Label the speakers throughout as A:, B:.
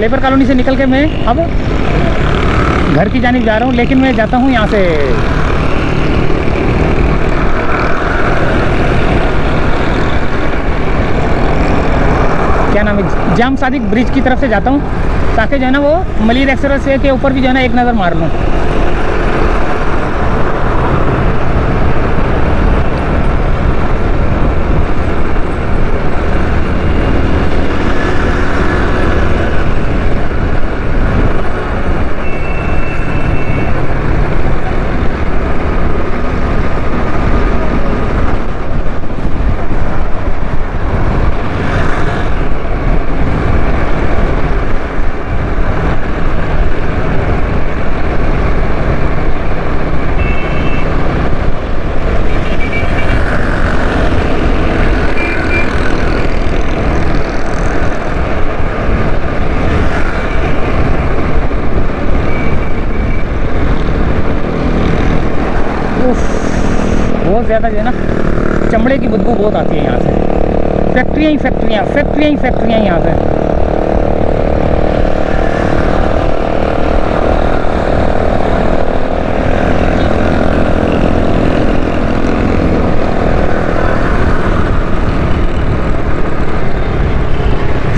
A: Labour colony से निकल के मैं अब घर की जानिब जा रहा हूँ, लेकिन मैं जाता हूँ यहाँ से क्या नाम है, जाम सादिक ब्रिज की तरफ से जाता हूँ, ताकि जो है ना वो मलिर एक्सप्रेस वे के ऊपर भी जो है ना एक नज़र मार लूँ। बहुत ज़्यादा जो है ना चमड़े की बदबू बहुत आती है यहाँ से। फैक्ट्रियाँ ही फैक्ट्रियाँ, फैक्ट्रियाँ ही फैक्ट्रियाँ यहाँ से।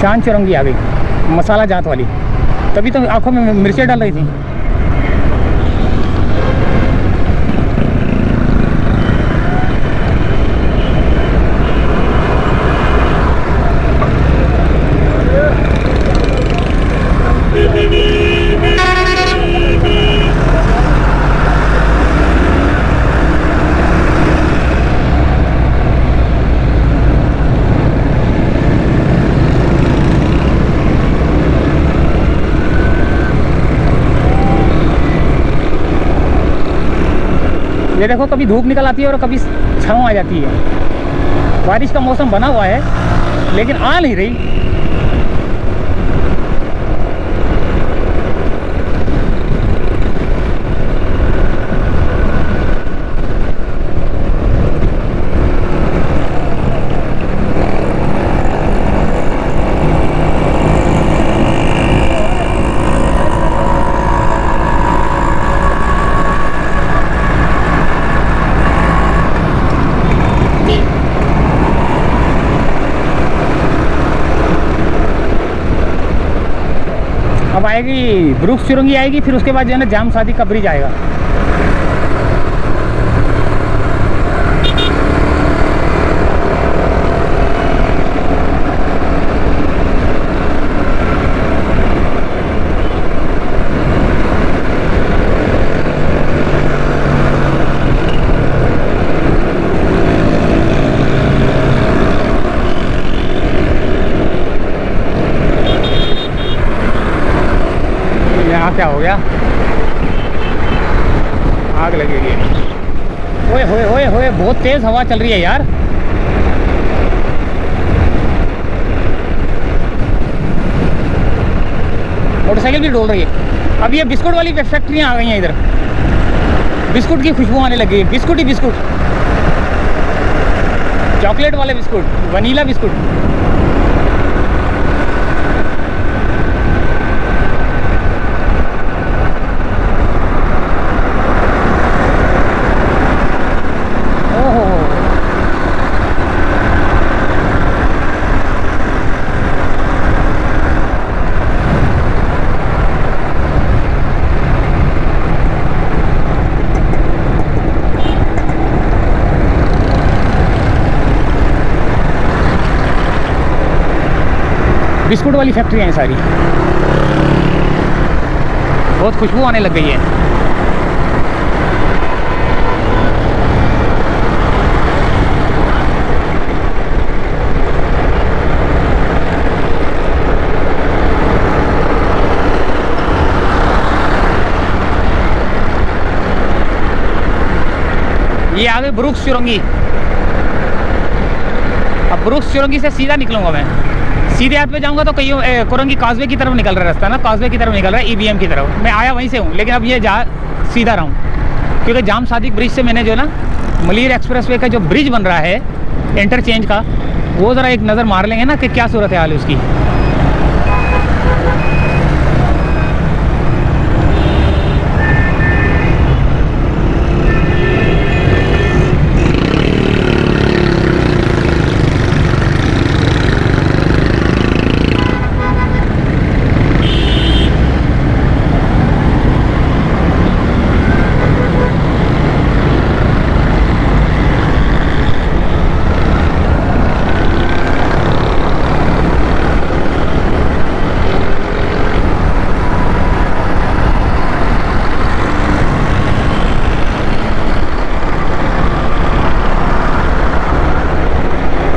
A: शान चौरंगी आ गई, मसाला जात वाली, तभी तो आंखों में मिर्चें डाल रही थी। ये देखो, कभी धूप निकल आती है और कभी छाँव आ जाती है। बारिश का मौसम बना हुआ है लेकिन आ नहीं रही। अब आएगी ब्रुक्स चुरंगी आएगी, फिर उसके बाद जो है ना जाम सादिक का ब्रिज आएगा। क्या हो गया, आग लगेगी। ओए होए होए होए, बहुत तेज हवा चल रही है यार। मोटरसाइकिल भी डोल रही है। अब ये बिस्कुट वाली फैक्ट्रियाँ आ गई हैं इधर, बिस्कुट की खुशबू आने लगी है। बिस्कुट ही बिस्कुट, चॉकलेट वाले बिस्कुट, वनीला बिस्कुट। बिस्कुट वाली फैक्ट्रियाँ हैं सारी, बहुत खुशबू आने लग गई है। ये आ गई ब्रुक्स चुरंगी। अब ब्रुक्स चुरंगी से सीधा निकलूंगा मैं, सीधे हाथ पे जाऊंगा तो कहीं कोरंगी काजवे की तरफ निकल रहा है रास्ता ना, काजवे की तरफ निकल रहा है, ईबीएम की तरफ। मैं आया वहीं से हूँ, लेकिन अब ये सीधा रहा हूँ, क्योंकि जाम सादिक ब्रिज से मैंने जो ना मलिर एक्सप्रेसवे का जो ब्रिज बन रहा है इंटरचेंज का, वो ज़रा एक नज़र मार लेंगे ना कि क्या सूरत हाल है उसकी।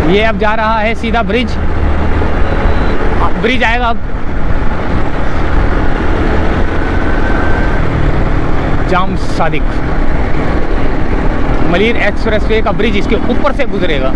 A: ये अब जा रहा है सीधा ब्रिज, ब्रिज आएगा अब जाम सादिक, मलिर एक्सप्रेसवे का ब्रिज इसके ऊपर से गुजरेगा।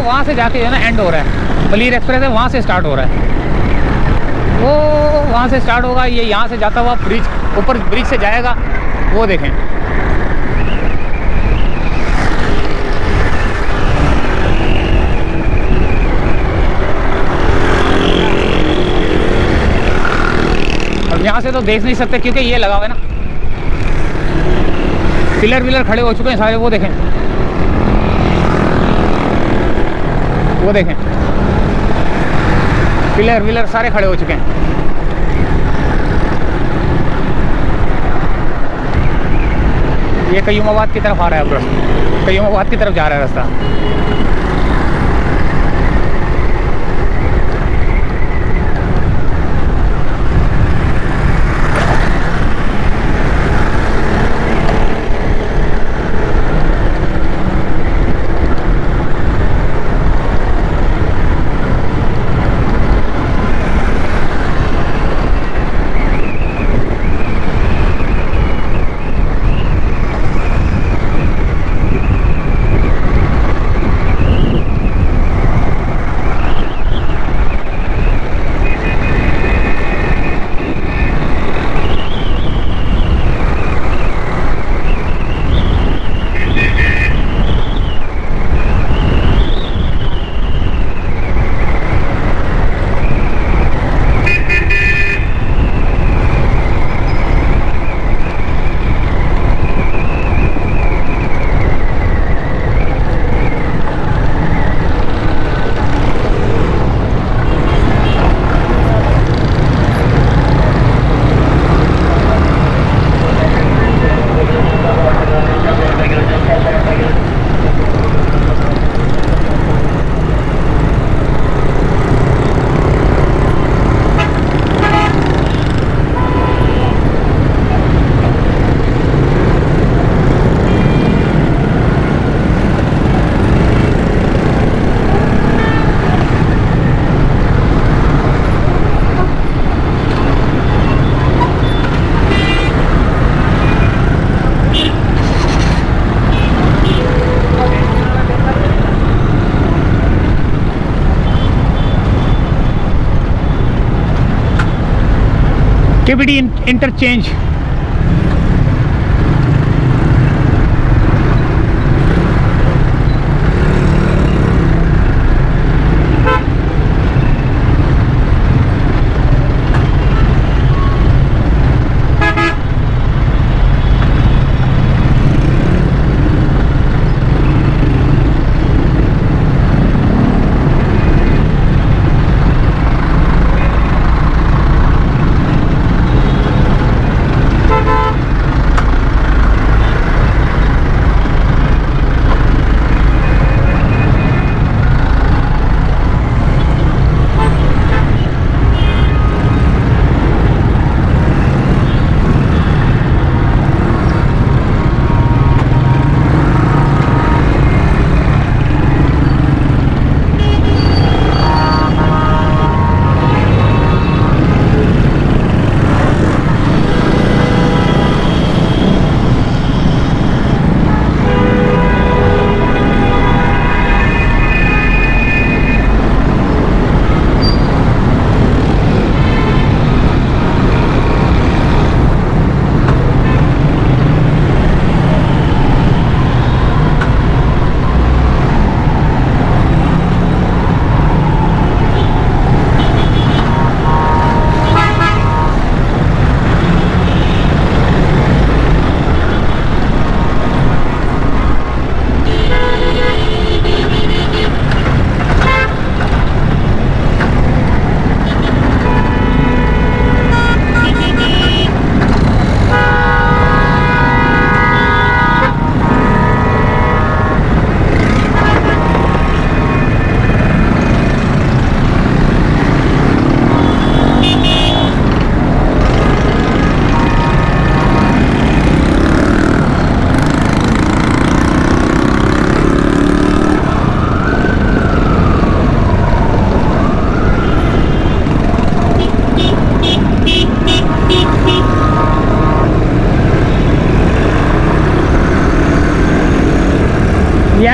A: वहाँ से जाके जो है ना एंड हो रहा है, मलिर एक्सप्रेस है वहाँ से स्टार्ट हो रहा है, वो वहाँ से स्टार्ट होगा, ये यहाँ से जाता हुआ ब्रिज ऊपर ब्रिज से जाएगा, वो देखें। अब यहाँ से तो देख नहीं सकते क्योंकि ये लगा हुआ है ना, पिलर विलर खड़े हो चुके हैं सारे, वो देखें, वो देखें, पिलर विलर सारे खड़े हो चुके हैं। ये कयूमाबाद की तरफ आ रहा है, अब रास्ता कयूमाबाद की तरफ जा रहा है रास्ता। KBD interchange.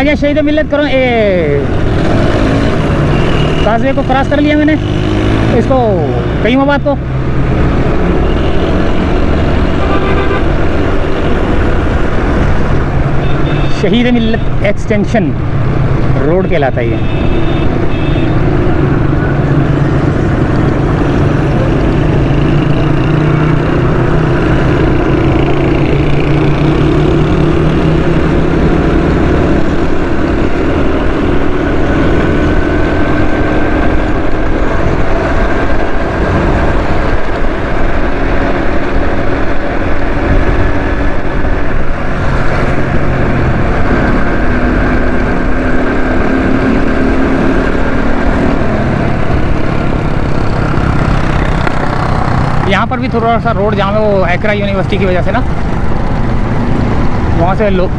A: गया शहीद मिल्लत करो काजवे को क्रॉस कर लिया मैंने, इसको कईमाबाद को। शहीद मिल्लत एक्सटेंशन रोड कहलाता है ये। यहाँ पर भी थोड़ा सा रोड जाम है, वो एकरा यूनिवर्सिटी की वजह से ना, वहाँ से लोग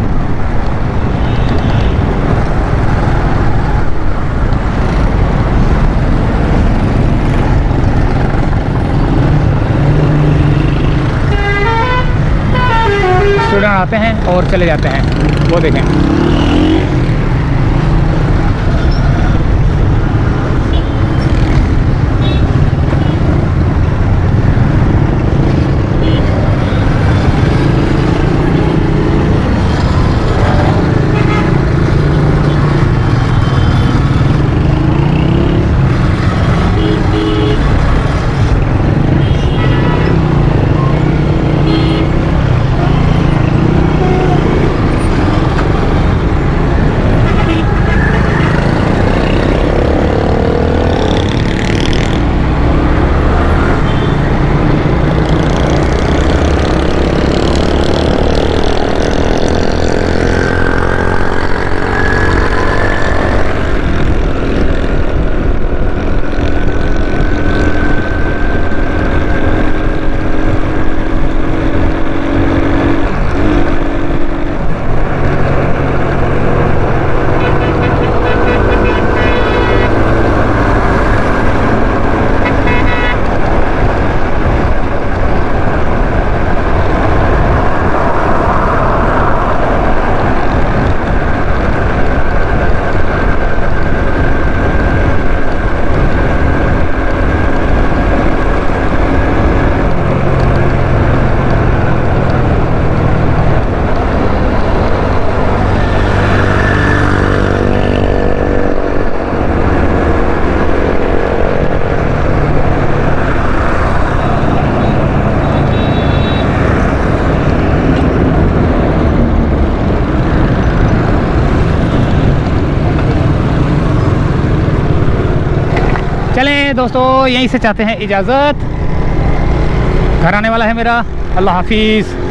A: स्टूडेंट आते हैं और चले जाते हैं, वो देखें। चलें दोस्तों, यहीं से चाहते हैं इजाज़त, घर आने वाला है मेरा। अल्लाह हाफिज़।